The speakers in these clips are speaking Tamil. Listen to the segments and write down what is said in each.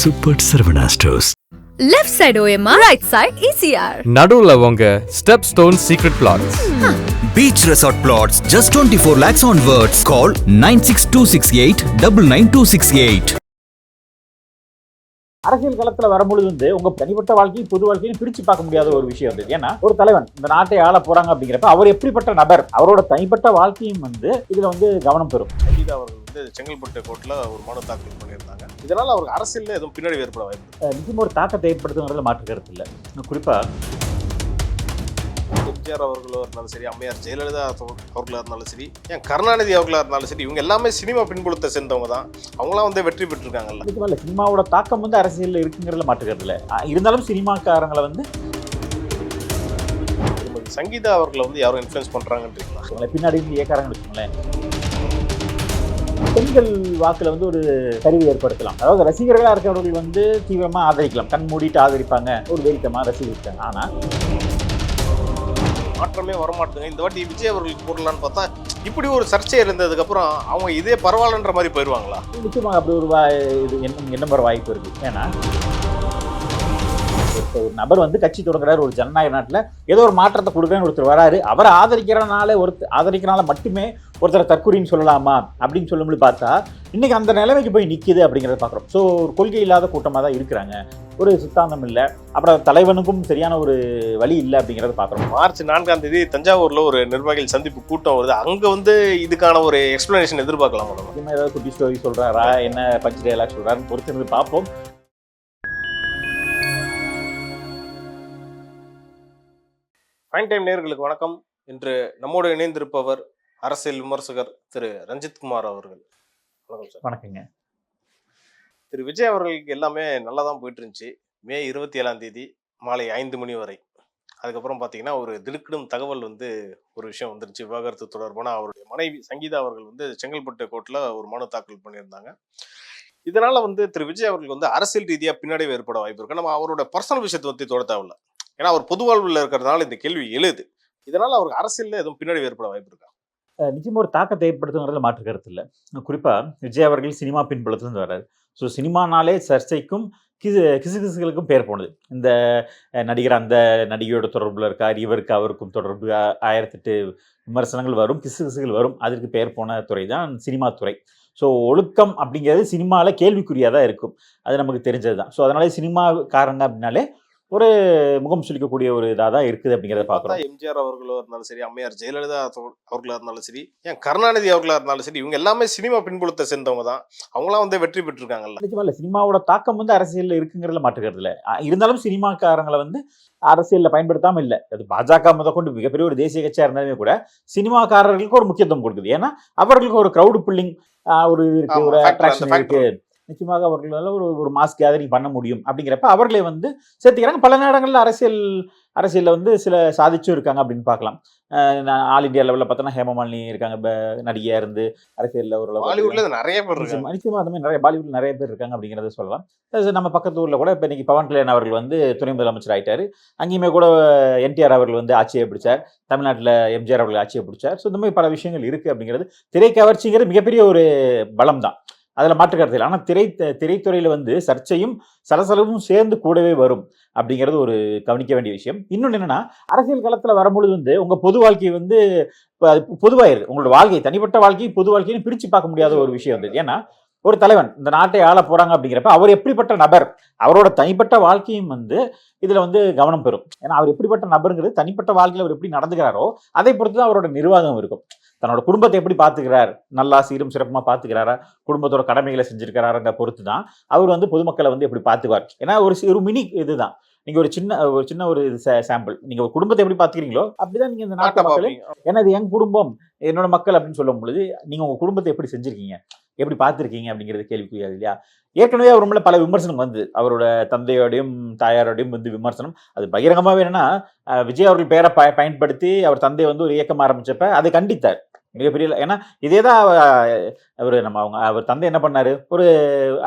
Super Saravana stores. Left side OMR, right side ECR. நடுவுல உங்க step stone secret plots. Beach Resort Plots just 24 lakhs onwards. Call 96268 99268. அரசியல் களத்துல வரும்பொழுது உங்க தனிப்பட்ட வாழ்க்கையும் பொது வாழ்க்கையும் பிரிச்சு பார்க்க முடியாத ஒரு விஷயம் வந்து, ஏன்னா ஒரு தலைவன் இந்த நாட்டை ஆள போறாங்க அப்படிங்கிறப்ப அவர் எப்படிப்பட்ட நபர், அவரோட தனிப்பட்ட வாழ்க்கையும் இதுல கவனம் பெறும். சங்கீதா அவர்கள் செங்கல்பட்டு கோர்ட்ல ஒரு மனு தாக்கல் பண்ணியிருந்தாங்க. இதனால அவருக்கு அரசியல்ல எதுவும் பின்னாடி ஏற்பட வாய்ப்பு நிச்சயமா ஒரு தாக்கத்தை ஏற்படுத்துங்கிறதுல மாற்று கருத்து இல்லை. குறிப்பா எம்ஜிஆர் அவர்களோ இருந்தாலும் சரி, அம்மையார் ஜெயலலிதா அவர்களா இருந்தாலும் சரி, ஏன் கருணாநிதி அவர்களா இருந்தாலும் சரி, இவங்க எல்லாமே சினிமா பின்புலத்தை சேர்ந்தவங்க தான். அவங்களாம் வெற்றி பெற்றிருக்காங்கல்ல. நிச்சயமா இல்லை, சினிமாவோட தாக்கம் அரசியல்ல இருக்குங்கிறதுல மாற்று கருத்து இல்லை. இருந்தாலும் சினிமாக்காரங்களை சங்கீதா அவர்களை யாரும் இன்ஃப்ளூயன்ஸ் பண்றாங்கன்றீங்களா? பின்னாடி இயக்காரங்க வச்சுக்கோங்களேன், பெண்கள் வாக்குல ஒரு சரிவு ஏற்படுத்தலாம். அதாவது ரசிகர்களா இருக்கிறவர்கள் தீவிரமா ஆதரிக்கலாம், கண் மூடிட்டு ஆதரிப்பாங்க, ஒரு வெறித்தமா ரசிகரிப்பாங்க. ஆனா மாற்றமே வரமாட்டுங்க. இந்த வாட்டி விஜய் அவர்களுக்கு போடலான்னு பார்த்தா இப்படி ஒரு சர்ச்சை இருந்ததுக்கு அப்புறம் அவங்க இதே பரவாயில்லன்ற மாதிரி போயிடுவாங்களா? நிச்சயமாக அப்படி ஒரு எண்ணம் வர வாய்ப்பு இருக்கு. ஏன்னா ஒரு நபர் கட்சி தொடங்குறாரு, ஒரு ஜனநாயக நாட்டில் ஏதோ ஒரு மாற்றத்தை கொடுக்குறேன்னு ஒருத்தர் வராரு, அவரை ஆதரிக்கிறனால மட்டுமே ஒருத்தரை தற்கொலைன்னு சொல்லலாமா அப்படின்னு சொல்லும்போது பார்த்தா இன்னைக்கு அந்த நிலைமைக்கு போய் நிற்கிது அப்படிங்கிறத பார்க்குறோம். ஸோ ஒரு கொள்கை இல்லாத கூட்டமாக தான் இருக்கிறாங்க, ஒரு சித்தாந்தம் இல்லை, அப்புறம் தலைவனுக்கும் சரியான ஒரு வழி இல்லை அப்படிங்கிறத பார்க்குறோம். மார்ச் 4ஆம் தேதி தஞ்சாவூர்ல ஒரு நிர்வாகிகள் சந்திப்பு கூட்டம் வருது. அங்கே இதுக்கான ஒரு எக்ஸ்பிளனேஷன் எதிர்பார்க்கலாம். ஏதாவது குட்டி ஸ்டோரி சொல்றாரா, என்ன பஞ்ச் டயலாக் சொல்றாருன்னு பொறுத்திருந்து பார்ப்போம். ஃபைன் டைம் நேயர்களுக்கு வணக்கம். இன்று நம்மோடு இணைந்திருப்பவர் அரசியல் விமர்சகர் திரு ரஞ்சித்குமார் அவர்கள். வணக்கம் சார். வணக்கங்க. திரு விஜய் அவர்களுக்கு எல்லாமே நல்லா தான் போயிட்டு இருந்துச்சு. மே 27ஆம் தேதி மாலை 5 மணி வரை. அதுக்கப்புறம் பார்த்தீங்கன்னா ஒரு திடுக்கிடும் தகவல் ஒரு விஷயம் வந்துருச்சு. விவாகரத்து தொடர்பான அவருடைய மனைவி சங்கீதா அவர்கள் செங்கல்பட்டு கோர்ட்ல ஒரு மனு தாக்கல் பண்ணியிருந்தாங்க. இதனால திரு விஜய் அவர்களுக்கு அரசியல் ரீதியாக பின்னாடி ஏற்பட வாய்ப்பு இருக்கு. நம்ம அவரோட பர்சனல் விஷயத்தை தொட தேவையில்ல, ஏன்னா அவர் பொது வாழ்வில் இருக்கிறதுனால இந்த கேள்வி எழுது. இதனால அவருக்கு அரசியல்ல எதுவும் பின்னாடி ஏற்பட வாய்ப்பு இருக்கா? நிச்சயமா ஒரு தாக்கத்தை ஏற்படுத்துங்கிறதுல மாற்று கருத்து இல்லை. குறிப்பா விஜய் அவர்கள் சினிமா பின்புலத்திலிருந்து வர்றாரு. ஸோ சினிமானாலே சர்ச்சைக்கும் கிசுகிசுகளுக்கும் பேர் போனது. இந்த நடிகர் அந்த நடிகையோட தொடர்புல இருக்கார், இவருக்கு அவருக்கும் தொடர்பு, 1008 விமர்சனங்கள் வரும், கிசுகிசுகள் வரும். அதற்கு பேர் போன துறை தான் சினிமா துறை. ஸோ ஒழுக்கம் அப்படிங்கிறது சினிமாவில் கேள்விக்குறியாக தான் இருக்கும், அது நமக்கு தெரிஞ்சது தான். ஸோ அதனால சினிமாக்காரங்க அப்படின்னாலே ஒரு முகம் சுளிக்கக்கூடிய ஒரு இதாக தான் இருக்குது அப்படிங்கிறத பார்க்குறோம். எம்ஜிஆர் அவர்களோ இருந்தாலும் சரி, அம்மையார் ஜெயலலிதா அவர்களா இருந்தாலும் சரி, ஏன் கருணாநிதி அவர்களா இருந்தாலும் சரி, இவங்க எல்லாமே சினிமா பின்புலத்தை சேர்ந்தவங்க தான். அவங்களாம் வெற்றி பெற்றிருக்காங்கல்ல. நிச்சயமா இல்லை, சினிமாவோட தாக்கம் அரசியலில் இருக்குங்கிறதுல மாற்றுக்கிறது இல்லை. இருந்தாலும் சினிமாக்காரங்களை அரசியலில் பயன்படுத்தாமல் இல்லை. அது பாஜக முதற்கொண்டு மிகப்பெரிய ஒரு தேசிய கட்சியாக இருந்தாலுமே கூட சினிமாக்காரர்களுக்கு ஒரு முக்கியத்துவம் கொடுக்குது. ஏன்னா அவர்களுக்கு ஒரு க்ரௌடு புல்லிங் ஒரு இருக்கு, ஒரு அட்ராக்ஷன் இருக்கு. நிச்சயமாக அவர்களால் ஒரு மாஸ் கேதரிங் பண்ண முடியும் அப்படிங்கிறப்ப அவர்களை சேர்த்துக்கிறாங்க. பல நேரங்களில் அரசியலில் சில சாதிச்சும் இருக்காங்க அப்படின்னு பார்க்கலாம். ஆல் இண்டியா லெவலில் பார்த்தோன்னா ஹேமமாலினி இருக்காங்க, நடிகையா இருந்து அரசியலில் ஒரு பாலிவுட்ல நிறைய பேர் இருக்காங்க. நிச்சயமாக அந்த மாதிரி நிறைய பாலிவுட்ல நிறைய பேர் இருக்காங்க அப்படிங்கிறத சொல்லலாம். நம்ம பக்கத்து ஊரில் கூட இப்போ இன்னைக்கு பவன் கல்யாண் அவர்கள் துணை முதலமைச்சர் ஆயிட்டாரு. அங்கேயுமே கூட என்டிஆர் அவர்கள் ஆட்சியை பிடிச்சார், தமிழ்நாட்டில் எம்ஜிஆர் அவர்கள் ஆட்சியை பிடிச்சார். ஸோ இந்த மாதிரி பல விஷயங்கள் இருக்குது அப்படிங்கிறது திரை கவர்ச்சிங்கிறது மிகப்பெரிய ஒரு பலம் தான், அதில் மாற்றுக்கருத்து இல்லை. ஆனால் திரைத்துறையில் சர்ச்சையும் சலசலவும் சேர்ந்து கூடவே வரும் அப்படிங்கிறது ஒரு கவனிக்க வேண்டிய விஷயம். இன்னொன்று என்னன்னா, அரசியல் களத்தில் வரும்பொழுது உங்க பொது வாழ்க்கை பொதுவாயிருது. உங்களோட வாழ்க்கை தனிப்பட்ட வாழ்க்கை பொது வாழ்க்கையும் பிரிச்சு பார்க்க முடியாத ஒரு விஷயம் ஏன்னா ஒரு தலைவன் இந்த நாட்டை ஆள போறாங்க அப்படிங்கிறப்ப அவர் எப்படிப்பட்ட நபர், அவரோட தனிப்பட்ட வாழ்க்கையும் இதுல கவனம் பெறும். ஏன்னா அவர் எப்படிப்பட்ட நபருங்கிறது தனிப்பட்ட வாழ்க்கையில் அவர் எப்படி நடந்துக்கிறாரோ அதை பொறுத்து தான் அவரோட நிர்வாகம் இருக்கும். தன்னோட குடும்பத்தை எப்படி பார்த்துக்கிறார், நல்லா சீரும் சிறப்புமா பார்த்துக்கிறாரா, குடும்பத்தோட கடமைகளை செஞ்சிருக்கிறாருங்க பொறுத்து தான் அவர் பொதுமக்களை எப்படி பார்த்துக்குவார். ஏன்னா ஒரு மினி இதுதான். நீங்க ஒரு சின்ன ஒரு சாம்பிள், நீங்க ஒரு குடும்பத்தை எப்படி பாத்துக்கிறீங்களோ அப்படிதான் நீங்க இந்த நாட்டு மக்கள், ஏன்னா இது என் குடும்பம் என்னோட மக்கள் அப்படின்னு சொல்லும் பொழுது நீங்க உங்க குடும்பத்தை எப்படி செஞ்சிருக்கீங்க, எப்படி பார்த்துருக்கீங்க அப்படிங்கிறது கேள்விக்குரியாது இல்லையா? ஏற்கனவே அவர் மேல பல விமர்சனம் அவரோட தந்தையோடையும் தாயாரோடையும் விமர்சனம். அது பகிரங்கமாவே என்னன்னா, விஜய் அவர்கள் பேரை பயன்படுத்தி அவர் தந்தை ஒரு இயக்கம் ஆரம்பிச்சப்ப அதை கண்டித்தார் மிகப்பெரிய. ஏன்னா இதேதான் அவர் தந்தை என்ன பண்ணாரு, ஒரு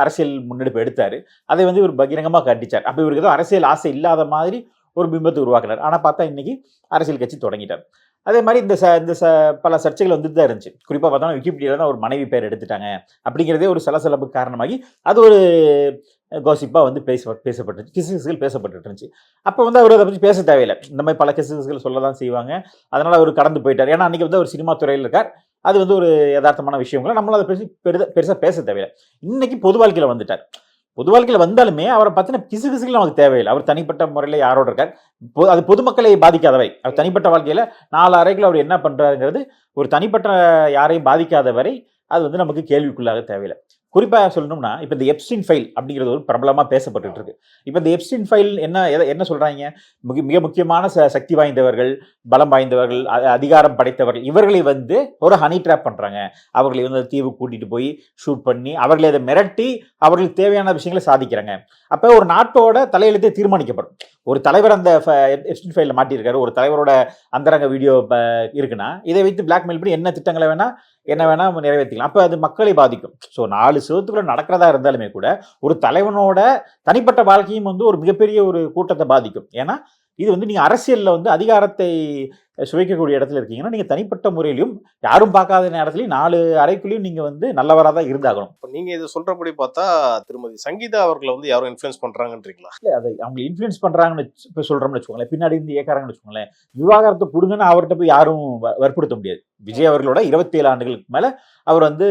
அரசியல் முன்னெடுப்பு எடுத்தாரு, அதை இவர் பகிரங்கமா கண்டிச்சார். அப்ப இவருக்கு ஏதோ அரசியல் ஆசை இல்லாத மாதிரி ஒரு பிம்பத்தை உருவாக்கினார். ஆனால் பார்த்தா இன்னைக்கு அரசியல் கட்சி தொடங்கிட்டார். அதே மாதிரி பல சர்ச்சைகள் வந்துட்டு தான் இருந்துச்சு. குறிப்பாக பார்த்தோம்னா விக்கிபீடியாவில் தான் ஒரு மனைவி பேர் எடுத்துட்டாங்க அப்படிங்கிறதே ஒரு சலசலப்பு காரணமாகி அது ஒரு கோசிப்பாக வந்து பேசப்பட்டுச்சு, கிசுகிசுகள் பேசப்பட்டு இருந்துச்சு. அப்போ வந்து அவர் அதை பற்றி பேச தேவையில்லை. இந்த மாதிரி பல கிசுகிசுகள் சொல்ல தான் செய்வாங்க. அதனால் அவர் கடந்து போயிட்டார். ஏன்னா அன்றைக்கி வந்து அவர் சினிமா துறையில் இருக்கார். அது வந்து ஒரு யதார்த்தமான விஷயங்களை நம்மளால் அதை பேசி பெருசாக பேச தேவையில்லை. இன்னைக்கு பொது வாழ்க்கையில் வந்துட்டார். பொது வாழ்க்கையில் வந்தாலுமே அவரை பற்றின கிசுகிசுகள் நமக்கு தேவையில்லை. அவர் தனிப்பட்ட முறையில் யாரோட இருக்கார், அது பொதுமக்களை பாதிக்காதவை. அவர் தனிப்பட்ட வாழ்க்கையில் 4 அறைகள் அவர் என்ன பண்ணுறாருங்கிறது ஒரு தனிப்பட்ட யாரையும் பாதிக்காத வரை அது வந்து நமக்கு கேள்விக்குள்ளாக தேவையில்லை. குறிப்பாக சொல்லணும்னா இப்போ இந்த எப்ஸ்டீன் ஃபைல் அப்படிங்கிறது ஒரு பிரபலமாக பேசப்பட்டு இருக்கு. இப்போ இந்த எப்ஸ்டீன் ஃபைல் என்ன சொல்கிறாங்க, மிக முக்கியமான சக்தி வாய்ந்தவர்கள், பலம் வாய்ந்தவர்கள், அதிகாரம் படைத்தவர்கள், இவர்களை வந்து ஒரு ஹனி ட்ராப் பண்ணுறாங்க. அவர்களை வந்து தீவு கூட்டிகிட்டு போய் ஷூட் பண்ணி அவர்களை அதை மிரட்டி அவர்களுக்கு தேவையான விஷயங்களை சாதிக்கிறாங்க. அப்போ ஒரு நாட்டோட தலையெழுத்தே தீர்மானிக்கப்படும். ஒரு தலைவர் அந்த எப்ஸ்டீன் ஃபைலில் மாட்டியிருக்காரு, ஒரு தலைவரோட அந்தரங்க வீடியோ இருக்குன்னா இதை வைத்து பிளாக்மெயில் பண்ணி என்ன திட்டங்களை என்ன வேணா நிறைவேற்றிக்கலாம். அப்போ அது மக்களை பாதிக்கும். ஸோ 4 செவத்துக்குள்ள நடக்கிறதா இருந்தாலுமே கூட ஒரு தலைவனோட தனிப்பட்ட வாழ்க்கையும் வந்து ஒரு மிகப்பெரிய ஒரு கூட்டத்தை பாதிக்கும். ஏன்னா இது வந்து நீங்கள் அரசியலில் வந்து அதிகாரத்தை சுவைக்கக்கூடிய இடத்துல இருக்கீங்கன்னா நீங்கள் தனிப்பட்ட முறையிலையும் யாரும் பார்க்காத நேரத்துலையும் 4 அறைக்குள்ளேயும் நீங்கள் வந்து நல்லவராக தான் இருந்தாகணும். இப்போ நீங்கள் இதை சொல்கிறபடி பார்த்தா திருமதி சங்கீதா அவர்களை வந்து யாரும் இன்ஃப்ளூயன்ஸ் பண்ணுறாங்கன்றீங்களா? இல்லை, அதை அவங்க இன்ஃப்ளூயன்ஸ் பண்ணுறாங்கன்னு இப்போ சொல்கிறோம்னு வச்சுக்கோங்களேன், பின்னாடி இருந்து ஏற்காரங்கன்னு வச்சுக்கோங்களேன், விவாகரத்தை கொடுங்கன்னு அவர்கிட்ட போய் யாரும் வற்புறுத்த முடியாது. விஜய் அவர்களோட 27 ஆண்டுகளுக்கு மேலே அவர் வந்து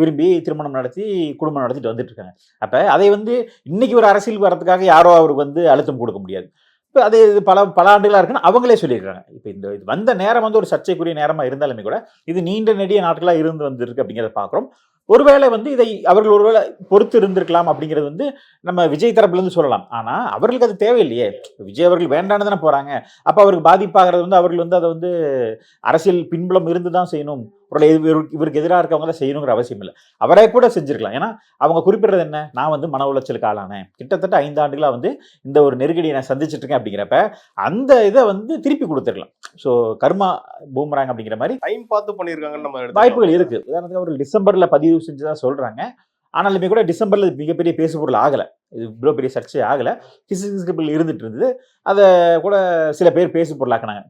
விரும்பி திருமணம் நடத்தி குடும்பம் நடத்திட்டு வந்துட்டு இருக்காங்க. அப்போ அதை வந்து இன்னைக்கு ஒரு அரசியல் வரதுக்காக யாரோ அவருக்கு வந்து அழுத்தம் கொடுக்க முடியாது. இப்போ அது பல ஆண்டுகளாக இருக்குன்னு அவங்களே சொல்லியிருக்காங்க. இப்போ இது வந்த நேரம் வந்து ஒரு சர்ச்சைக்குரிய நேரமாக இருந்தாலுமே கூட இது நீண்ட நெடிய நாட்களாக இருந்து வந்திருக்கு அப்படிங்கிறத பார்க்குறோம். ஒருவேளை வந்து இதை அவர்கள் ஒருவேளை பொறுத்து இருந்திருக்கலாம் அப்படிங்கிறது வந்து நம்ம விஜய் தரப்புலேருந்து சொல்லலாம். ஆனால் அவர்களுக்கு அது தேவையில்லையே. விஜய் அவர்கள் வேண்டான்னு தானே போகிறாங்க. அப்போ அவருக்கு பாதிப்பாகிறது வந்து அவர்கள் வந்து அதை வந்து அரசியல் பின்புலம் இருந்து தான் செய்யணும், இவருக்கு எதிராக இருக்கவங்க தான் செய்யணுங்கிற அவசியம் இல்லை. அவரே கூட செஞ்சுருக்கலாம். ஏன்னா அவங்க குறிப்பிடுறது என்ன, நான் வந்து மன உளைச்சலுக்கு ஆளானேன், கிட்டத்தட்ட 5 ஆண்டுகளாக வந்து இந்த ஒரு நெருக்கடியை நான் சந்திச்சுட்டு இருக்கேன் அப்படிங்கிறப்ப அந்த இதை வந்து திருப்பி கொடுத்துருக்கலாம். ஸோ கர்மா பூமராங் அப்படிங்கிற மாதிரி டைம் பார்த்து பண்ணியிருக்காங்கன்னு நம்ம வாய்ப்புகள் இருக்குது. உதாரணத்துக்கு அவர்கள் டிசம்பரில் பதிவு செஞ்சுதான் சொல்கிறாங்க. ஆனாலுமே கூட டிசம்பரில் மிகப்பெரிய பேசுபொருள் ஆகலை, இது இவ்வளோ பெரிய சர்ச்சை ஆகலை. கிசுகிசுகள் இருந்துட்டு இருந்தது. அதை கூட சில பேர் பேசு பொருளாக்கினாங்க.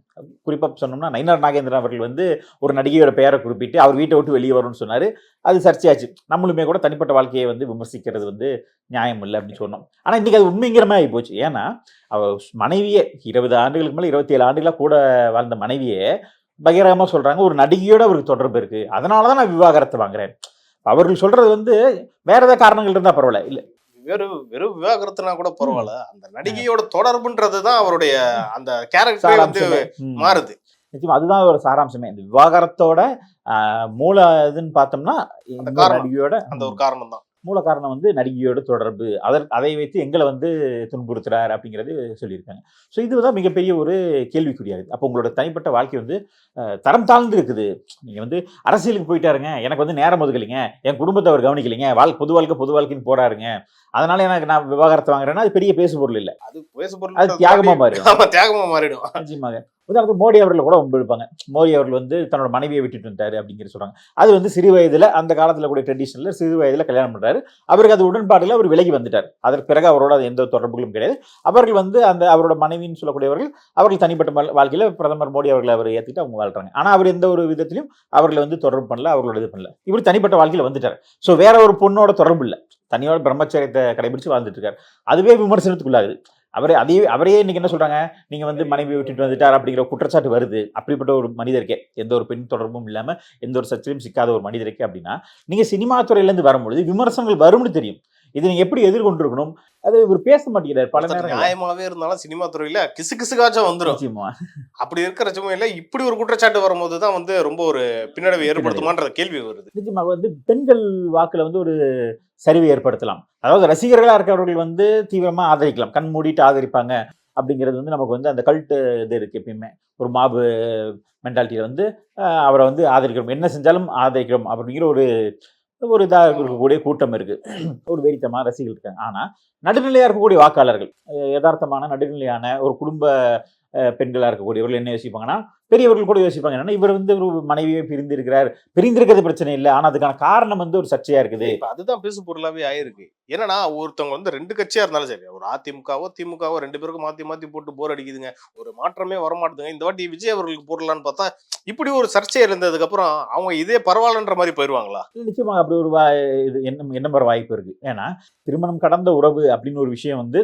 குறிப்பாக சொன்னோம்னா நயினார் நாகேந்திரன் அவர்கள் வந்து ஒரு நடிகையோட பெயரை குறிப்பிட்டு அவர் வீட்டை விட்டு வெளியே வரும்னு சொன்னார். அது சர்ச்சையாச்சு. நம்மளுமே கூட தனிப்பட்ட வாழ்க்கையை வந்து விமர்சிக்கிறது வந்து நியாயம் இல்லை அப்படின்னு சொன்னோம். ஆனால் இன்றைக்கி அது உண்மைங்கிற மாதிரி ஆகி போச்சு. ஏன்னா அவர் மனைவியே 20 ஆண்டுகளுக்கு மேலே 27 ஆண்டுகளாக கூட வாழ்ந்த மனைவியே பகிரங்கமாக சொல்கிறாங்க ஒரு நடிகையோட அவருக்கு தொடர்பு இருக்குது, அதனால தான் நான் விவாகரத்தை வாங்குறேன். அவர்கள் சொல்றது வந்து வேற ஏதாவது காரணங்கள் இருந்தா பரவாயில்ல, இல்ல வெறும் விவாகரத்துனா கூட பரவாயில்ல, அந்த நடிகையோட தொடர்புன்றது தான் அவருடைய அந்த கேரக்டர் வந்து மாறுது. நிச்சயமா அதுதான் ஒரு சாராம்சமே. இந்த விவாகரத்தோட மூல இதுன்னு பார்த்தோம்னா நடிகையோட அந்த ஒரு காரணம் தான் மூல காரணம் வந்து நடிகையோட தொடர்பு, அதை வைத்து எங்களை வந்து துன்புறுத்துறாரு அப்படிங்கிறது சொல்லியிருக்காங்க. ஸோ இதுதான் மிகப்பெரிய ஒரு கேள்விக்குறியாகுது. அப்போ உங்களோட தனிப்பட்ட வாழ்க்கை வந்து தரம் தாழ்ந்து இருக்குது. நீங்கள் வந்து அரசியலுக்கு போயிட்டாருங்க, எனக்கு வந்து நேரம் ஒதுக்கலைங்க, என் குடும்பத்தை அவர் கவனிக்கலைங்க, பொது வாழ்க்கைன்னு போறாருங்க, அதனால எனக்கு நான் விவாகரத்தை வாங்குறேன்னா அது பெரிய பேசு பொருள் இல்லை, அது பேசு பொருள், அது தியாகமா மாறிடும். நிச்சயமாக. உதாரணத்துக்கு மோடி அவர்களை கூட எடுப்பாங்க. மோடி அவர்கள் வந்து தன்னோட மனைவியை விட்டுட்டு வந்துட்டாரு அப்படிங்கிற சொல்றாங்க. அது வந்து சிறு வயதுல அந்த காலத்துல கூட ட்ரெடிஷனல்ல சிறு வயதுல கல்யாணம் பண்றாரு. அவருக்கு அது உடன்பாடுல அவர் விலகி வந்துட்டார். அதற்கு பிறகு அவரோட எந்த தொடர்புகளும் கிடையாது. அவர்கள் வந்து அந்த அவரோட மனைவின்னு சொல்லக்கூடியவர்கள் அவர்கள் தனிப்பட்ட வாழ்க்கையில பிரதமர் மோடி அவர்களை அவர் ஏற்றிட்டு அவங்க வாழ்றாங்க. ஆனா அவர் எந்த ஒரு விதத்திலையும் அவர்களை வந்து தொடர்பு பண்ணல, அவர்களோட இது பண்ணல. இவர் தனிப்பட்ட வாழ்க்கையில வந்துட்டார். ஸோ வேற ஒரு பொண்ணோட தொடர்பு இல்லை, தனியோட பிரம்மச்சரியத்தை கடைபிடிச்சு வாழ்ந்துட்டு இருக்காரு. அதுவே விமர்சனத்துக்குள்ளாகுது. அவரையே இன்னைக்கு என்ன சொல்றாங்க, நீங்க வந்து மனைவி விட்டுட்டு வந்துட்டார் அப்படிங்கிற குற்றச்சாட்டு வருது. அப்படிப்பட்ட ஒரு மனிதருக்கே எந்த ஒரு பெண் தொடர்பும் இல்லாம எந்த ஒரு சர்ச்சையும் சிக்காத ஒரு மனிதருக்கே அப்படின்னா நீங்க சினிமா துறையில இருந்து வரும்பொழுது விமர்சனங்கள் வரும்னு தெரியும். இதை நீங்க எப்படி எதிர்கொண்டிருக்கணும், அது இவர் பேச மாட்டேங்கிறார். பல நேரம் நியாயமாவே இருந்தாலும் சினிமா துறையில கிசுகிசுகாச்சும் வந்துடும். அப்படி இருக்கிற சுமையில இப்படி ஒரு குற்றச்சாட்டு வரும்போது தான் வந்து ரொம்ப ஒரு பின்னடைவை ஏற்படுத்துமான்ற கேள்வி வருது. நிச்சயமாக வந்து பெண்கள் வாக்குல வந்து ஒரு சரிவை ஏற்படுத்தலாம். அதாவது ரசிகர்களா இருக்கிறவர்கள் வந்து தீவிரமா ஆதரிக்கலாம், கண் மூடிட்டு ஆதரிப்பாங்க அப்படிங்கிறது வந்து நமக்கு வந்து அந்த கல்ட்டு இது இருக்கு. எப்பயுமே ஒரு மாபு மென்டாலிட்டியில வந்து அவரை வந்து ஆதரிக்கிறோம், என்ன செஞ்சாலும் ஆதரிக்கிறோம் அப்படிங்கிற ஒரு இதாக இருக்கக்கூடிய கூட்டம் இருக்கு, ஒரு வெறித்தமான ரசிகர்கள் இருக்காங்க. ஆனா நடுநிலையா இருக்கக்கூடிய வாக்காளர்கள், யதார்த்தமான நடுநிலையான ஒரு குடும்ப பெண்களாக இருக்கக்கூடியவர்கள் என்ன யோசிப்பாங்கன்னா, பெரியவர்கள் கூட யோசிப்பாங்க. என்னன்னா இவர் வந்து ஒரு மனைவியை பிரிந்திருக்கிறார். பிரிந்திருக்கிறது பிரச்சனை இல்லை, ஆனால் அதுக்கான காரணம் வந்து ஒரு சர்ச்சையா இருக்குது. இப்ப அதுதான் பேசு பொருளாவே ஆயிருக்கு. என்னன்னா ஒருத்தவங்க வந்து 2 கட்சியா இருந்தாலும் சரி, ஒரு அதிமுகவோ திமுகவோ 2 பேருக்கும் மாத்தி மாத்தி போட்டு போர் அடிக்குதுங்க, ஒரு மாற்றமே வரமாட்டுதுங்க. இந்த வாட்டி விஜய் அவர்களுக்கு போடலான்னு பார்த்தா இப்படி ஒரு சர்ச்சை இருந்ததுக்கு அப்புறம் அவங்க இதே பரவாயில்லன்ற மாதிரி போயிருவாங்களா? நிச்சயமாக அப்படி ஒரு இது எண்ணம் வர வாய்ப்பு இருக்கு. ஏன்னா திருமணம் கடந்த உறவு அப்படின்னு ஒரு விஷயம் வந்து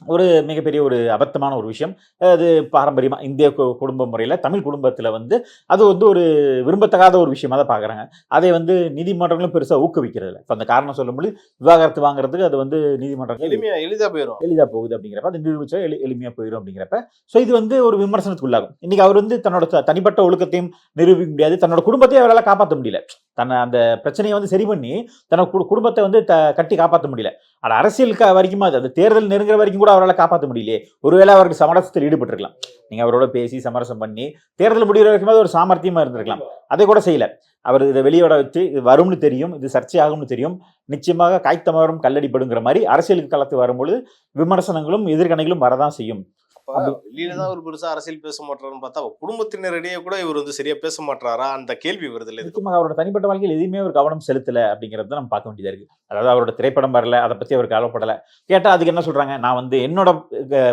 ஒரு மிகப்பெரிய ஒரு அபத்தமான ஒரு விஷயம். அது பாரம்பரியமாக இந்திய குடும்ப முறையில் தமிழ் குடும்பத்தில் வந்து அது வந்து ஒரு விரும்பத்தகாத ஒரு விஷயமாக தான் பார்க்குறாங்க. அதை வந்து நீதிமன்றங்களும் பெருசாக ஊக்குவிக்கிறது இல்லை. இப்போ அந்த காரணம் சொல்லும்போது விவாகரத்து வாங்குறதுக்கு அது வந்து நீதிமன்றங்கள் எளிதாக போகுது அப்படிங்கிறப்ப அது நிரூபிச்சா எளிமையாக போயிடும் அப்படிங்கிறப்ப ஸோ இது வந்து ஒரு விமர்சனத்துக்கு உள்ளாகும். இன்னைக்கு அவர் வந்து தன்னோட தனிப்பட்ட ஒழுக்கத்தையும் நிரூபிக்க முடியாது, தன்னோட குடும்பத்தையும் அவரால் காப்பாற்ற முடியல. தன்னை அந்த பிரச்சனையை வந்து சரி பண்ணி தன்னோட குடும்பத்தை வந்து கட்டி காப்பாற்ற முடியல. ஆனால் அரசியலுக்கு வரைக்கும் அது தேர்தல் நெருங்குற வரைக்கும் கூட அவரால் காப்பாற்ற முடியலையே. ஒருவேளை அவருக்கு சமரசத்தில் ஈடுபட்டிருக்கலாம். நீங்கள் அவரோட பேசி சமரசம் பண்ணி தேர்தல் முடிகிற வரைக்கும் அது ஒரு சாமர்த்தியமாக இருந்திருக்கலாம். அதை கூட செய்யல. அவர் இதை வெளியோட வச்சு இது வரும்னு தெரியும், இது சர்ச்சையாகும்னு தெரியும், நிச்சயமாக காய்த்தமரம் கல்லடிப்படுங்கிற மாதிரி அரசியலுக்கு களத்து வரும்பொழுது விமர்சனங்களும் எதிர்கணைகளும் வரதான் செய்யும். வெளியிலதான் ஒரு பெருசா அரசியல் பேச மாட்டாருன்னு பார்த்தா குடும்பத்தினரிடையே கூட இவர் வந்து சரியா பேச மாட்டாரா அந்த கேள்வி வருது இல்லை. நிச்சயமாக அவரோட தனிப்பட்ட வாழ்க்கையில் எதுவுமே ஒரு கவனம் செலுத்தல அப்படிங்கிறத நம்ம பார்க்க வேண்டியதா இருக்கு. அதாவது அவரோட திரைப்படம் வரல, அதை பத்தி அவர் கவலைப்படல. கேட்டா அதுக்கு என்ன சொல்றாங்க, நான் வந்து என்னோட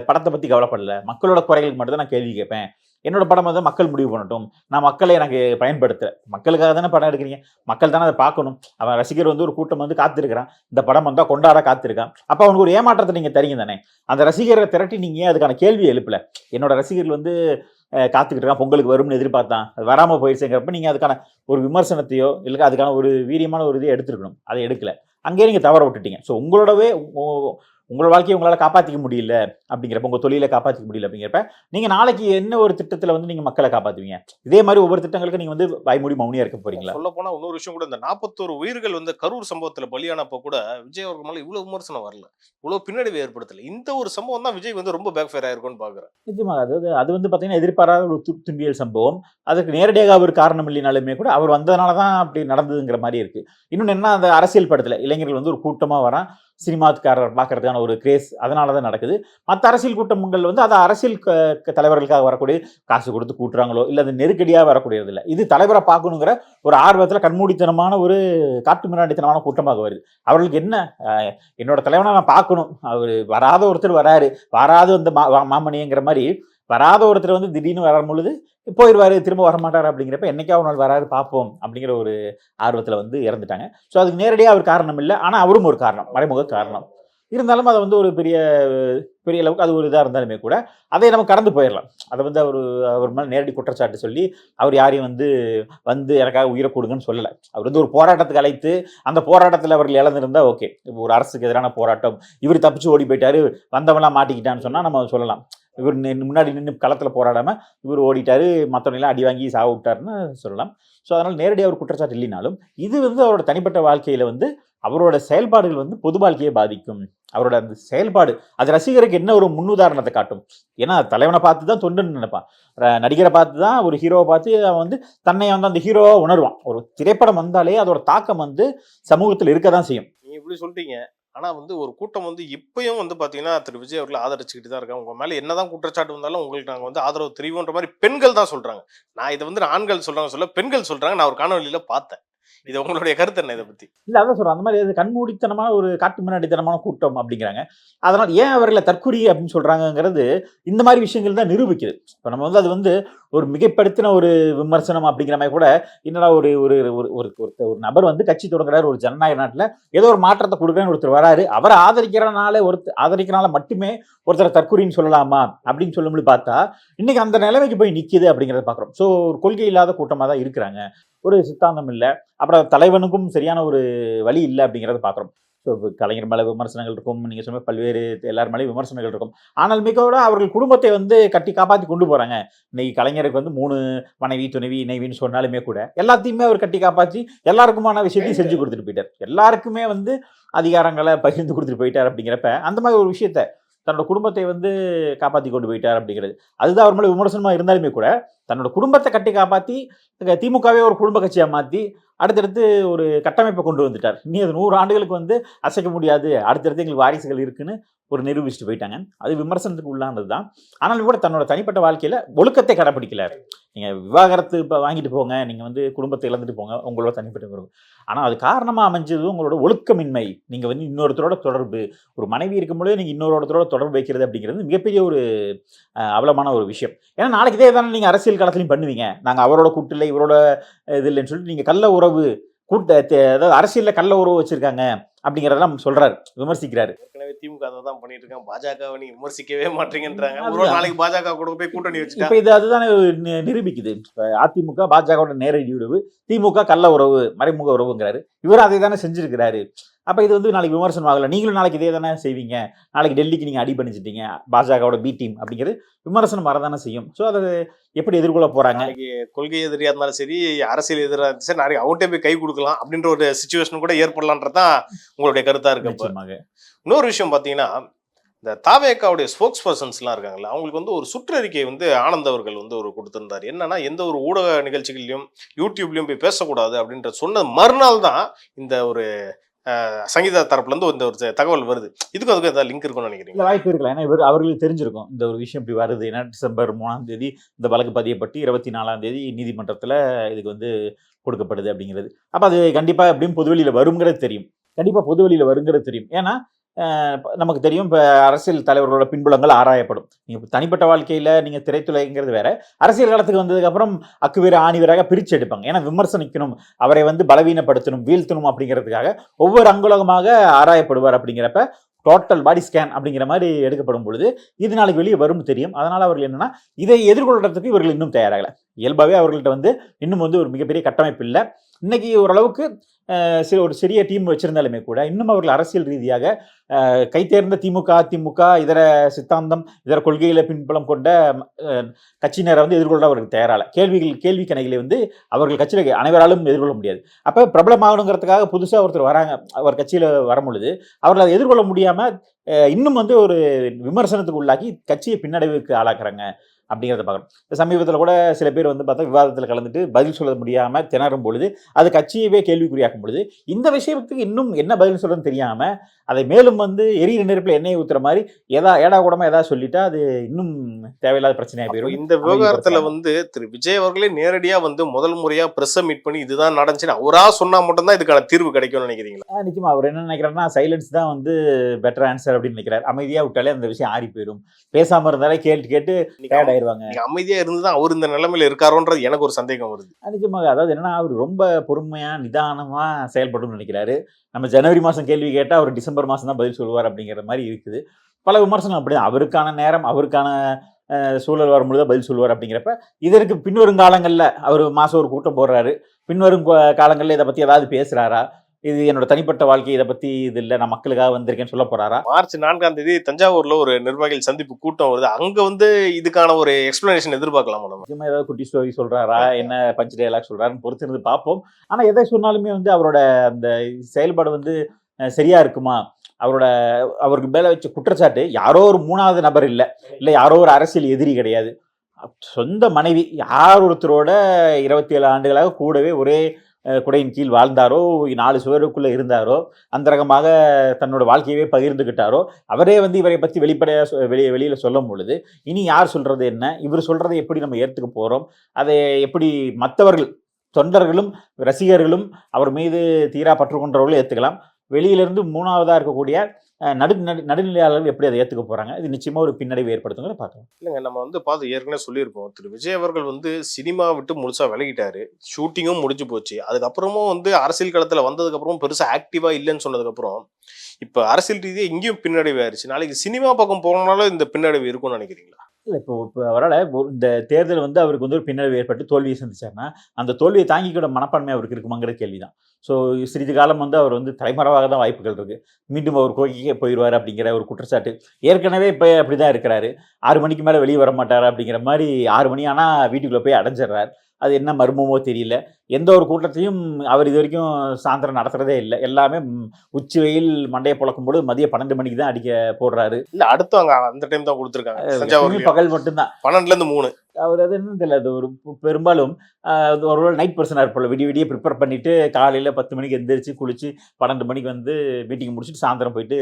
படத்தை பத்தி கவலைப்படல, மக்களோட குறைகளுக்கு மட்டும் தான் நான் கேள்வி கேட்பேன், என்னோட படம் வந்து மக்கள் முடிவு பண்ணட்டும், நான் மக்களை எனக்கு பயன்படுத்துற மக்களுக்காக தானே படம் எடுக்கிறீங்க, மக்கள் தானே அதை பார்க்கணும். அவன் ரசிகர் வந்து ஒரு கூட்டம் வந்து காத்திருக்கிறான், இந்த படம் வந்தா கொண்டாட காத்திருக்கான். அப்ப அவனுக்கு ஒரு ஏமாற்றத்தை நீங்க தரீங்க தானே. அந்த ரசிகரை திரட்டி நீங்க ஏன் அதுக்கான கேள்வி எழுப்பல? என்னோட ரசிகர்கள் வந்து காத்துக்கிட்டு இருக்கான், பொங்கலுக்கு வரும்னு எதிர்பார்த்தான், அது வராம போயிடுச்சுங்கிறப்ப நீங்க அதுக்கான ஒரு விமர்சனத்தையோ இல்லை அதுக்கான ஒரு வீரியமான ஒரு இதை எடுத்துருக்கணும். அதை எடுக்கல, அங்கேயே நீங்க தவற விட்டுட்டீங்க. ஸோ உங்களோட வாழ்க்கையை உங்களால் காப்பாற்றிக்க முடியல அப்படிங்கிறப்ப, உங்கள் தொழிலை காப்பாற்றிக்க முடியல அப்படிங்கிறப்ப நீங்கள் நாளைக்கு என்ன ஒரு திட்டத்தில் வந்து நீங்கள் மக்களை காப்பாற்றுவீங்க? இதே மாதிரி ஒவ்வொரு திட்டங்களுக்கு நீங்கள் வந்து வாய்மூடி மௌனியாக இருக்க போறீங்களா? சொல்ல போனால் இன்னொரு விஷயம் கூட, இந்த 41 உயிர்கள் வந்து கரூர் சம்பவத்தில் பலியானப்போ கூட விஜய் அவர்கள் மேலே இவ்வளோ விமர்சனம் வரல, இவ்வளோ பின்னடைவு ஏற்படுத்தலை. இந்த ஒரு சம்பவம் தான் விஜய் வந்து ரொம்ப பேக் ஃபயர் ஆயிருக்கும்னு பார்க்குறேன். நிச்சயமாக அது வந்து பார்த்தீங்கன்னா எதிர்பாராத ஒரு துன்பியல் சம்பவம். அதுக்கு நேரடியாக அவர் காரணம் இல்லைனாலுமே கூட அவர் வந்ததுனால தான் அப்படி நடந்ததுங்கிற மாதிரி இருக்கு. இன்னொன்று என்ன, அந்த அரசியல் படத்தில் இளைஞர்கள் வந்து ஒரு கூட்டமாக வரான், சினிமாக்காரர் பார்க்கறதுக்கான ஒரு கிரேஸ் அதனால தான் நடக்குது. மற்ற அரசியல் கூட்டங்கள் வந்து அது அரசியல் தலைவர்களுக்காக வரக்கூடிய காசு கொடுத்து கூட்டுறாங்களோ இல்லை அது நெருக்கடியாக வரக்கூடியது இல்லை. இது தலைவரை பார்க்கணுங்கிற ஒரு ஆர்வத்தில் கண்மூடித்தனமான ஒரு காட்டு மிராண்டித்தனமான கூட்டமாக வருது. அவர்களுக்கு என்ன, என்னோட தலைவனை நான் பார்க்கணும், அவர் வராத ஒருத்தர் வராரு, வராது அந்த மாமணிங்கிற மாதிரி வராத ஒருத்தர் வந்து திடீர்னு வரும் பொழுது போயிடுவாரு, திரும்ப வரமாட்டார் அப்படிங்கிறப்ப என்னைக்கா ஒரு நாள் வராது பார்ப்போம் அப்படிங்கிற ஒரு ஆர்வத்தில் வந்து இறந்துட்டாங்க. ஸோ அதுக்கு நேரடியாக அவர் காரணம் இல்லை, ஆனால் அவரும் ஒரு காரணம், மறைமுக காரணம். இருந்தாலும் அதை வந்து ஒரு பெரிய அளவுக்கு அது ஒரு இதாக இருந்தாலுமே கூட அதை நம்ம கடந்து போயிடலாம். அதை வந்து அவர் மேலே நேரடி குற்றச்சாட்டு சொல்லி அவர் யாரையும் வந்து எனக்காக உயிரை கொடுங்கன்னு சொல்லலை. அவர் வந்து ஒரு போராட்டத்துக்கு அழைத்து அந்த போராட்டத்தில் அவர்கள் இழந்திருந்தா ஓகே, ஒரு அரசுக்கு எதிரான போராட்டம், இவர் தப்பிச்சு ஓடி போயிட்டாரு, வந்தவங்களாம் மாட்டிக்கிட்டான்னு சொன்னால் நம்ம சொல்லலாம். இவர் முன்னாடி நின்று களத்தில் போராடாமல் இவர் ஓடிட்டாரு, மற்றவங்களாம் அடி வாங்கி சாக விட்டாருன்னு சொல்லலாம். ஸோ அதனால் நேரடியாக ஒரு குற்றச்சாட்டு இல்லைனாலும் இது வந்து அவரோட தனிப்பட்ட வாழ்க்கையில் வந்து அவரோட செயல்பாடுகள் வந்து பொது வாழ்க்கையை பாதிக்கும். அவரோட அந்த செயல்பாடு அது ரசிகருக்கு என்ன ஒரு முன்னுதாரணத்தை காட்டும். ஏன்னா தலைவனை பார்த்து தான் தொண்டுன்னு நினைப்பான், நடிகரை பார்த்து தான், ஒரு ஹீரோவை பார்த்து அவன் வந்து தன்னை வந்து அந்த ஹீரோவாக உணர்வான். ஒரு திரைப்படம் வந்தாலே அதோட தாக்கம் வந்து சமூகத்தில் இருக்க தான் செய்யும். நீங்கள் இப்படி சொல்லிட்டீங்க, ஆனால் வந்து ஒரு கூட்டம் வந்து இப்பயும் வந்து பார்த்தீங்கன்னா திரு விஜய் அவர்களை ஆதரிச்சுக்கிட்டு தான் இருக்காங்க. உங்கள் மேலே என்னதான் குற்றச்சாட்டு வந்தாலும் உங்களுக்கு நாங்கள் வந்து ஆதரவு தெரியுன்ற மாதிரி பெண்கள் தான் சொல்கிறாங்க. நான் இதை வந்து ஆண்கள் சொல்கிறாங்க பெண்கள் சொல்கிறாங்க. நான் ஒரு காணொலியில் பார்த்தேன். இது உங்களுடைய கருத்து என்ன இதை பற்றி? இல்லை அதான் சொல்கிறேன், அந்த மாதிரி கண்மூடித்தனமான ஒரு காட்டு முன்னாடித்தனமான கூட்டம் அப்படிங்கிறாங்க. அதனால் ஏன் அவர்களை தற்குறி அப்படின்னு சொல்கிறாங்கங்கிறது இந்த மாதிரி விஷயங்கள் தான் நிரூபிக்குது. இப்போ நம்ம வந்து அது வந்து ஒரு மிகைப்படுத்தின ஒரு விமர்சனம் அப்படிங்கிற மாதிரி கூட என்னடா ஒரு ஒரு ஒரு நபர் வந்து கட்சி தொடங்குறாரு ஒரு ஜனநாயக நாட்டில், ஏதோ ஒரு மாற்றத்தை கொடுக்குறேன்னு ஒருத்தர் வராரு, அவரை ஆதரிக்கிறனால மட்டுமே ஒருத்தரை தற்குறின்னு சொல்லலாமா அப்படின்னு சொல்லும்போது பார்த்தா இன்னைக்கு அந்த நிலைமைக்கு போய் நிற்கிது அப்படிங்கிறத பார்க்குறோம். ஸோ ஒரு கொள்கை இல்லாத கூட்டமாக தான் இருக்கிறாங்க, ஒரு சித்தாந்தம் இல்லை, அப்புறம் தலைவனுக்கும் சரியான ஒரு வழி இல்லை அப்படிங்கிறத பார்க்குறோம். ஸோ கலைஞர் மேலே விமர்சனங்கள் இருக்கும், நீங்கள் சொன்ன பல்வேறு எல்லார் மேலேயும் விமர்சனங்கள் இருக்கும். ஆனால் மிகவோட அவர்கள் குடும்பத்தை வந்து கட்டி காப்பாற்றி கொண்டு போகிறாங்க. இன்னைக்கு கலைஞருக்கு வந்து 3 மனைவி துணைவி இணைவின்னு சொன்னாலுமே கூட எல்லாத்தையுமே அவர் கட்டி காப்பாற்றி எல்லாருக்குமான விஷயத்தையும் செஞ்சு கொடுத்துட்டு போயிட்டார். எல்லாருக்குமே வந்து அதிகாரங்களை பகிர்ந்து கொடுத்துட்டு போயிட்டார். அப்படிங்கிறப்ப அந்த மாதிரி ஒரு விஷயத்த தன்னோட குடும்பத்தை வந்து காப்பாற்றி கொண்டு போயிட்டார் அப்படிங்கிறது அதுதான் அவர் மேலே விமர்சனமாக இருந்தாலுமே கூட தன்னோட குடும்பத்தை கட்டி காப்பாற்றி திமுகவே ஒரு குடும்ப கட்சியாக மாற்றி அடுத்தடுத்து ஒரு கட்டமைப்பை கொண்டு வந்துட்டார். இனி அது 100 ஆண்டுகளுக்கு வந்து அசைக்க முடியாது, அடுத்தடுத்து எங்களுக்கு வாரிசுகள் இருக்குன்னு ஒரு நிரூபிச்சுட்டு போயிட்டாங்க. அது விமர்சனத்துக்கு உள்ளானது தான். ஆனாலும் கூட தன்னோட தனிப்பட்ட வாழ்க்கையில் ஒழுக்கத்தை கடைப்பிடிக்கல. நீங்கள் விவாகரத்து இப்போ வாங்கிட்டு போங்க, நீங்கள் வந்து குடும்பத்தை இழந்துட்டு போங்க, உங்களோட தனிப்பட்ட உறவு. ஆனால் அது காரணமாக அமைஞ்சது உங்களோட ஒழுக்கமின்மை. நீங்கள் வந்து இன்னொருத்தரோட தொடர்பு, ஒரு மனைவி இருக்கும்போது நீங்கள் இன்னொருத்தரோட தொடர்பு வைக்கிறது அப்படிங்கிறது மிகப்பெரிய ஒரு அவலமான ஒரு விஷயம். ஏன்னா நாளைக்கு இதே தானே நீங்கள் அரசியல் காலத்துலையும் பண்ணுவீங்க. நாங்கள் அவரோட கூட்டில் இவரோட இது இல்லைன்னு சொல்லிட்டு நீங்கள் கள்ள உறவு அதாவது அரசியலில் கள்ள உறவு வச்சிருக்காங்க அப்படிங்கிறதெல்லாம் சொல்றாரு, விமர்சிக்கிறாரு. ஏற்கனவே திமுக அதை தான் பண்ணிட்டு இருக்காங்க. பாஜகவை நீங்க விமர்சிக்கவே மாட்டீங்கன்றாங்க. ஒரு நாளைக்கு பாஜக கூட போய் கூட்டணி வச்சுட்டா இப்ப இது அதுதானே நிரூபிக்குது. இப்ப அதிமுக பாஜகவோட நேரடி உறவு, திமுக கள்ள உறவு, மறைமுக உறவுங்கிறாரு. இவர் அதை தானே செஞ்சிருக்கிறாரு. அப்போ இது வந்து நாளைக்கு விமர்சனம் ஆகலை. நீங்களும் நாளைக்கு இதே தானே செய்வீங்க. நாளைக்கு டெல்லிக்கு நீங்கள் அடி பண்ணிச்சிட்டீங்க பாஜகவோட பி டீம் அப்படிங்கிறது விமர்சனம் வரதானே செய்யும். ஸோ அதை எப்படி எதிர்கொள்ள போகிறாங்க? கொள்கை எதிரியாக இருந்தாலும் சரி, அரசியல் எதிராக இருந்தாலும் சரி, நாளைக்கு அவங்கள்ட்ட போய் கை கொடுக்கலாம் அப்படின்ற ஒரு சிச்சுவேஷன் கூட ஏற்படலான்றதான் உங்களுடைய கருத்தாக இருக்கு. இன்னொரு விஷயம் பார்த்தீங்கன்னா, இந்த தாவேக்காவுடைய ஸ்போக்ஸ் பர்சன்ஸ்லாம் இருக்காங்கல்ல, அவங்களுக்கு வந்து ஒரு சுற்றறிக்கை வந்து ஆனந்த் அவர்கள் வந்து ஒரு கொடுத்திருந்தார். என்னன்னா, எந்த ஒரு ஊடக நிகழ்ச்சிகள்லையும் யூடியூப்லையும் போய் பேசக்கூடாது அப்படின்ற சொன்ன மறுநாள் தான் இந்த ஒரு சங்கீதா தரப்புல இருந்து இந்த ஒரு தகவல் வருது. இதுக்கு அதுக்கு ஏதாவது லிங்க் இருக்கும்னு நினைக்கிறீங்க? வாய்ப்பு இருக்கலாம். ஏன்னா அவர்களுக்கு தெரிஞ்சிருக்கும் இந்த ஒரு விஷயம் இப்படி வருது. ஏன்னா டிசம்பர் 3ஆம் தேதி இந்த வழக்கு பதியப்பட்டு 24ஆம் தேதி நீதிமன்றத்தில் இதுக்கு வந்து கொடுக்கப்படுது அப்படிங்கிறது. அப்போ அது கண்டிப்பாக எப்படியும் பொதுவெளியில் வருங்கிறது தெரியும். கண்டிப்பாக பொதுவெளியில் வருங்கிறது தெரியும். ஏன்னா நமக்கு தெரியும், இப்போ அரசியல் தலைவர்களோட பின்புலங்கள் ஆராயப்படும். நீங்கள் தனிப்பட்ட வாழ்க்கையில் நீங்கள் திரைத்துறைங்கிறது வேற, அரசியல் காலத்துக்கு வந்ததுக்கப்புறம் அக்குவேறு ஆணிவராக பிரித்து எடுப்பாங்க. ஏன்னா விமர்சனிக்கணும், அவரை வந்து பலவீனப்படுத்தணும், வீழ்த்தணும் அப்படிங்கிறதுக்காக ஒவ்வொரு அங்குலகமாக ஆராயப்படுவார். அப்படிங்கிறப்ப டோட்டல் பாடி ஸ்கேன் அப்படிங்கிற மாதிரி எடுக்கப்படும் பொழுது இது நாளைக்கு வெளியே வரும்னு தெரியும். அதனால் அவர்கள் என்னன்னா இதை எதிர்கொள்றதுக்கு இவர்கள் இன்னும் தயாராகலை. இயல்பாகவே அவர்கள்ட்ட வந்து இன்னும் வந்து ஒரு மிகப்பெரிய கட்டமைப்பு இல்லை. இன்னைக்கு ஓரளவுக்கு ஒரு சிறிய டீம் வச்சிருந்தாலுமே கூட இன்னும் அவர்கள் அரசியல் ரீதியாக கைத்தேர்ந்த திமுக, அதிமுக இதர சித்தாந்தம், இதர கொள்கைகளை பின்புலம் கொண்ட கட்சியினரை வந்து எதிர்கொள்ள அவர்கள் தயாரால. கேள்வி கணைகளை வந்து அவர்கள் கட்சியில் அனைவராலும் எதிர்கொள்ள முடியாது. அப்போ பிரபலமாகணுங்கிறதுக்காக புதுசாக ஒருத்தர் வராங்க, அவர் கட்சியில் வரும் பொழுது அவர்கள் அதை எதிர்கொள்ள முடியாமல் இன்னும் வந்து ஒரு விமர்சனத்துக்கு உள்ளாக்கி கட்சியை பின்னடைவுக்கு ஆளாக்குறாங்க அப்படிங்கிறத பார்க்கணும். சமீபத்தில் கூட சில பேர் வந்து பார்த்தா விவாதத்தில் கலந்துட்டு பதில் சொல்ல முடியாமல் திணறும் பொழுது அது கட்சியவே கேள்விக்குறியாக்கும் பொழுது இந்த விஷயத்துக்கு இன்னும் என்ன பதில் சொல்றதுன்னு தெரியாமல் அதை மேலும் வந்து எரியிற நெருப்பில் எண்ணெயை ஊற்றுற மாதிரி ஏடா கூடமா ஏதாவது சொல்லிட்டா அது இன்னும் தேவையில்லாத பிரச்சனையாக போயிடும். இந்த விவகாரத்தில் வந்து திரு விஜய் அவர்களே நேரடியாக வந்து முதல் முறையாக பிரஸ் மீட் பண்ணி இதுதான் நடந்துச்சுன்னு அவராக சொன்னால் மட்டும்தான் இதுக்கான தீர்வு கிடைக்கும்னு நினைக்கிறீங்களா? நிச்சயமா அவர் என்ன நினைக்கிறாருன்னா சைலன்ஸ் தான் வந்து பெட்டர் ஆன்சர் அப்படின்னு நினைக்கிறார். அமைதியாக விட்டாலே அந்த விஷயம் ஆறி போயிடும். பேசாமல் இருந்தாலே கேட்டு ஆயிடுவாங்க. அமைதியா இருந்துதான் அவர் இந்த நிலைமையில இருக்காரோன்றது எனக்கு ஒரு சந்தேகம் வருது. நிஜமாக அதாவது என்னன்னா அவர் ரொம்ப பொறுமையா நிதானமா செயல்படும் நினைக்கிறாரு. நம்ம ஜனவரி மாதம் கேள்வி கேட்டால் அவர் டிசம்பர் மாதம் தான் பதில் சொல்லுவார் அப்படிங்கிற மாதிரி இருக்குது. பல விமர்சனம் அப்படிதான். அவருக்கான நேரம், அவருக்கான சூழல் வரும்பொழுது பதில் சொல்லுவார். அப்படிங்கிறப்ப இதற்கு பின்வரும் காலங்களில் அவர் மாதம் ஒரு கூட்டம் போடுறாரு, பின்வரும் காலங்களில் இதை பற்றி ஏதாவது பேசுகிறாரா, இது என்னோட தனிப்பட்ட வாழ்க்கை, இதை பத்தி இது இல்லை நான் மக்களுக்காக வந்திருக்கேன்னு சொல்ல போறாரா? மார்ச் 4ஆம் தேதி தஞ்சாவூர்ல ஒரு நிர்வாகிகள் சந்திப்பு கூட்டம் வருது. அங்க வந்து இதுக்கான ஒரு எக்ஸ்பிளனேஷன் எதிர்பார்க்கலாம். நிச்சயமா ஏதாவது குட்டி ஸ்டோரி சொல்றாரா, என்ன பஞ்ச் டயலாக் சொல்றாருன்னு பொறுத்து இருந்து பார்ப்போம். ஆனா எதை சொன்னாலுமே வந்து அவரோட அந்த செயல்பாடு வந்து சரியா இருக்குமா, அவருக்கு மேல வச்ச குற்றச்சாட்டு யாரோ ஒரு 3வது நபர் இல்லை யாரோ ஒரு அரசியல் எதிரி கிடையாது, சொந்த மனைவி யார் ஒருத்தரோட 27 ஆண்டுகளாக கூடவே ஒரே குடையின் கீழ் வாழ்ந்தாரோ, 4 சுவருக்குள்ளே இருந்தாரோ, அந்தரகமாக தன்னோட வாழ்க்கையவே பகிர்ந்துக்கிட்டாரோ, அவரே வந்து இவரை பற்றி வெளிப்படையாக வெளியில் சொல்லும் பொழுது இனி யார் சொல்கிறது என்ன, இவர் சொல்கிறதை எப்படி நம்ம ஏற்றுக்க போகிறோம், அதை எப்படி மற்றவர்கள் தொண்டர்களும் ரசிகர்களும் அவர் மீது தீரா பற்று கொண்டவர்களும் ஏற்றுக்கலாம், வெளியிலிருந்து 3வதாக இருக்கக்கூடிய நடுநிலையாளர்கள் எப்படி அதை ஏற்றுக்க போறாங்க, இது நிச்சயமா ஒரு பின்னடைவு ஏற்படுத்துங்க பார்க்கலாம். இல்லைங்க, நம்ம வந்து பார்த்து ஏற்கனவே சொல்லியிருப்போம், திரு விஜய் அவர்கள் வந்து சினிமா விட்டு முழுசா விலகிட்டாரு, ஷூட்டிங்கும் முடிஞ்சு போச்சு. அதுக்கப்புறமும் வந்து அரசியல் களத்துல வந்ததுக்கு அப்புறம் பெருசா ஆக்டிவா இல்லைன்னு சொன்னதுக்கு அப்புறம் இப்ப அரசியல் ரீதியாக இங்கேயும் பின்னடைவு ஆயிடுச்சு. நாளைக்கு சினிமா பக்கம் போனாலும் இந்த பின்னடைவு இருக்கும்னு நினைக்கிறீங்களா? இல்லை, இப்போ அவரால் இந்த தேர்தல் வந்து அவருக்கு வந்து ஒரு பின்னடைவு ஏற்பட்டு தோல்வியை சந்திச்சாருன்னா அந்த தோல்வியை தாங்கிக்கூட மனப்பான்மை அவருக்கு இருக்குமாங்கிற கேள்விதான். ஸோ சிறிது காலம் வந்து அவர் வந்து தலைமறைவாக தான் வாய்ப்புகள் இருக்குது. மீண்டும் அவர் கோரிக்கையே போயிடுவார் அப்படிங்கிற ஒரு குற்றச்சாட்டு ஏற்கனவே இப்போ அப்படி தான் இருக்கிறாரு. 6 மணிக்கு மேலே வெளியே வர மாட்டார் அப்படிங்கிற மாதிரி 6 மணி ஆனால் வீட்டுக்குள்ளே போய் அடைஞ்சிடுறார். அது என்ன மர்மமோ தெரியல. எந்த ஒரு கூட்டத்தையும் அவர் இது வரைக்கும் சாயந்தரம் நடத்துறதே இல்லை. எல்லாமே உச்சி வெயில் மண்டையை புழக்கும்போது மதியம் 12 மணிக்கு தான் அடிக்க போடுறாரு. இல்லை, அடுத்து அங்கே அந்த டைம் தான் கொடுத்துருக்காங்க, பகல் மட்டும்தான் 12லேருந்து 3. அவர் அது என்னன்னு தெரியல, அது ஒரு பெரும்பாலும் ஒரு நைட் பர்சனாக இருப்போம். விடிய ப்ரிப்பேர் பண்ணிட்டு காலையில் 10 மணிக்கு எந்திரிச்சு குளிச்சு 12 மணிக்கு வந்து மீட்டிங் முடிச்சுட்டு சாயந்தரம் போயிட்டு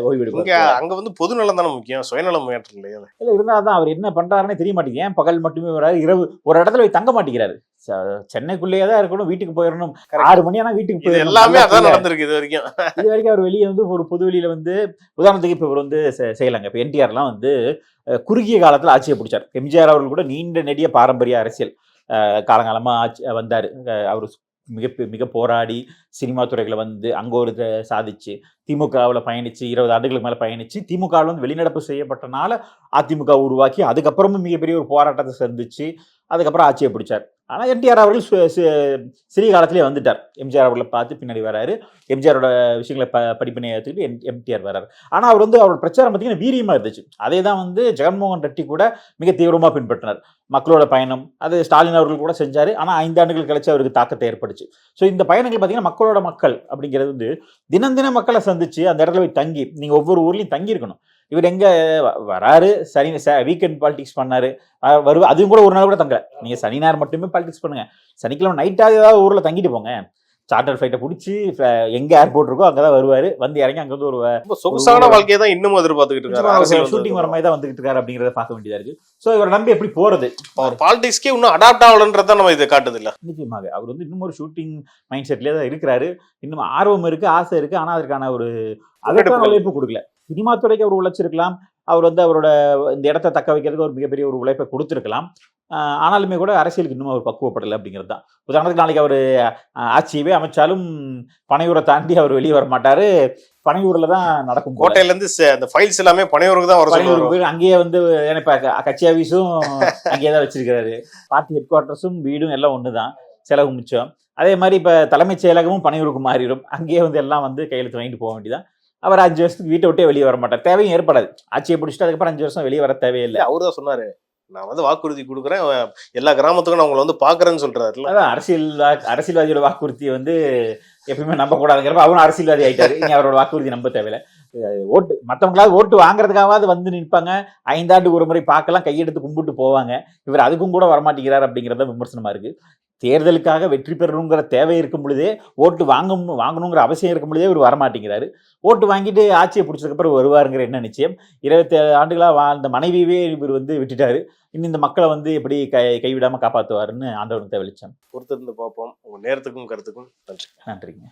ஓய்வு இங்க எடுப்பார். அங்க வந்து பொது நலம் தானே முக்கியம், சுயநலம் மேட்டர் இல்லையா? இல்லை இருந்தால் தான் அவர் என்ன பண்ணுறாருன்னு தெரிய மாட்டேங்குது. ஏன் பகல் மட்டுமே வராரு, இரவு ஒரு இடத்துல போய் தங்க மாட்டேங்கிறாரு. சென்னைக்குள்ளேயே தான் இருக்கணும், வீட்டுக்கு போயிடணும். 6 மணி ஆனால் வீட்டுக்கு இது போயிடணும். எல்லாமே அதான் நடந்திருக்கு இது வரைக்கும். இது வரைக்கும் அவர் வெளியே வந்து ஒரு பொது வெளியில வந்து உதாரணத்துக்கு இப்போ இவர் வந்து செய்யலாங்க. இப்போ என்டிஆர்லாம் வந்து குறுகிய காலத்தில் ஆட்சியை பிடிச்சார். எம்ஜிஆர் அவர்கள் கூட நீண்ட நெடிய பாரம்பரிய அரசியல் காலங்காலமாக ஆட்சி வந்தார். அவர் மிக போராடி சினிமா துறைகளை வந்து அங்கே ஒரு சாதிச்சு திமுகவில் பயணிச்சு 20 ஆண்டுகளுக்கு மேலே பயணிச்சு திமுகவில் வந்து வெளிநடப்பு செய்யப்பட்டனால அதிமுக உருவாக்கி அதுக்கப்புறமும் மிகப்பெரிய ஒரு போராட்டத்தை சந்திச்சு அதுக்கப்புறம் ஆட்சியை பிடிச்சார். ஆனால் என்டிஆர் அவர்கள் சிறிய காலத்திலே வந்துட்டார். எம்ஜிஆர் அவர்களை பார்த்து பின்னாடி வராரு. எம்ஜிஆரோட விஷயங்களை படிப்பினை எடுத்துக்கிட்டு எம்டிஆர் வராரு. ஆனால் அவர் வந்து அவரோட பிரச்சாரம் பார்த்தீங்கன்னா வீரியமாக இருந்துச்சு. அதே தான் வந்து ஜெகன்மோகன் ரெட்டி கூட மிக தீவிரமாக பின்பற்றினார். மக்களோட பயணம் அது ஸ்டாலின் அவர்கள் கூட செஞ்சார். ஆனால் 5 ஆண்டுகள் கழிச்சு அவருக்கு தாக்கத்தை ஏற்படுச்சு. ஸோ இந்த பயணங்கள் பார்த்தீங்கன்னா மக்களோட மக்கள் அப்படிங்கிறது வந்து தினம் தினம் மக்களை சந்திச்சு அந்த இடத்துல போய் தங்கி நீங்கள் ஒவ்வொரு ஊர்லேயும் தங்கி இருக்கணும். இவர் எங்க வராரு, சனி வீக்கெண்ட் பாலிடிக்ஸ் பண்ணாரு, அதுவும் கூட ஒரு நாள் கூட தங்க. நீங்க சனி ஞாயிறு மட்டுமே பாலிடிக்ஸ் பண்ணுங்க. சனிக்கிழமை நைட்டாக ஏதாவது ஊர்ல தங்கிட்டு போங்க. சார்ட்டர் ஃபிளைட்டை பிடிச்சி எங்க ஏர்போர்ட் இருக்கோ அங்கதான் வருவாரு. வந்து இறங்கி அங்க வந்து ஒரு சொகுசான வாழ்க்கையை தான் இன்னமும் எதிர்பார்த்துக்கிட்டு இருக்காரு. ஷூட்டிங் வர மாதிரி தான் வந்துகிட்டு இருக்காரு அப்படிங்கறத பார்க்க வேண்டியதா இருக்கு. சோ இவரை நம்பி எப்படி போறது? அவர் பாலிடிக்ஸ்க்கே இன்னும் அடாப்ட் ஆகலன்றத நம்ம இதை காட்டுது இல்ல. நிச்சயமாக அவர் வந்து இன்னும் ஒரு ஷூட்டிங் மைண்ட் செட்லேயே தான் இருக்கிறாரு. இன்னும் ஆர்வம் இருக்கு, ஆசை இருக்கு. ஆனா அதற்கான ஒரு அதற்கான உழைப்பு கொடுக்கல. சினிமா துறைக்கு அவர் உழைச்சிருக்கலாம். அவர் வந்து அவரோட இந்த இடத்த தக்க வைக்கிறதுக்கு ஒரு மிகப்பெரிய ஒரு உழைப்பை கொடுத்துருக்கலாம். ஆனாலுமே கூட அரசியலுக்கு இன்னும் அவர் பக்குவப்படலை அப்படிங்கிறது தான். உதாரணத்துக்கு நாளைக்கு அவர் ஆட்சியவே அமைச்சாலும் பனையூரை தாண்டி அவர் வெளியே வர மாட்டாரு. பனையூர்ல தான் நடக்கும். கோட்டையில இருந்து அந்த ஃபைல்ஸ் எல்லாமே பனையூருக்கு தான் வர சொல்லுவாங்க. அங்கேயே வந்து இப்ப கட்சி ஆபீஸும் அங்கேயே தான் வச்சிருக்காரு. பார்ட்டி ஹெட் குவார்டர்ஸும் வீடும் எல்லாம் ஒண்ணுதான். செலவு மிச்சம். அதே மாதிரி இப்ப தலைமைச் செயலகமும் பனையூருக்கு மாறிடும். அங்கேயே வந்து எல்லாம் வந்து கையெழுத்து வாங்கிட்டு போக வேண்டியதான். அவர் 5 வருஷத்துக்கு வீட்டை விட்டே வெளியே வர மாட்டார். தேவையும் ஏற்படாது. ஆட்சியை பிடிச்சிட்டு அதுக்கப்புறம் 5 வருஷம் வெளியே வர தேவையில்லை. அவரு தான் சொன்னாரு, நான் வந்து வாக்குறுதி கொடுக்குறேன், எல்லா கிராமத்துக்கும் நான் உங்களை வந்து பாக்குறேன்னு சொல்றாரு. அதான் அரசியல்வாதியோட வாக்குறுதியை வந்து எப்பயுமே நம்ப கூடாதுங்கிறப்ப அவரும் அரசியல்வாதி ஆயிட்டாரு. இனி அவரோட வாக்குறுதி நம்ப தேவையில்லை. ஓட்டு மற்றவங்களாவது ஓட்டு வாங்குறதுக்காவது வந்து நிற்பாங்க. 5 ஆண்டுக்கு ஒரு முறை பார்க்கலாம், கையெடுத்து கும்பிட்டு போவாங்க. இவர் அதுக்கும் கூட வரமாட்டேங்கிறார் அப்படிங்கிறத விமர்சனமா இருக்கு. தேர்தலுக்காக வெற்றி பெறணுங்கிற தேவை இருக்கும் பொழுதே, ஓட்டு வாங்கணுங்கிற அவசியம் இருக்கும் பொழுதே இவர் வரமாட்டேங்கிறாரு. ஓட்டு வாங்கிட்டு ஆட்சியை பிடிச்சதுக்கப்புறம் வருவாருங்கிற என்ன நிச்சயம்? 27 ஆண்டுகளாக வாழ்ந்த மனைவியவே இவர் வந்து விட்டுட்டாரு. இன்னும் இந்த மக்களை வந்து எப்படி கைவிடாம காப்பாற்றுவாருன்னு ஆண்டவனுக்கு வெளிச்சம். பொறுத்திருந்து பார்ப்போம். உங்க நேரத்துக்கும் கருத்துக்கும் நன்றி. நன்றிங்க.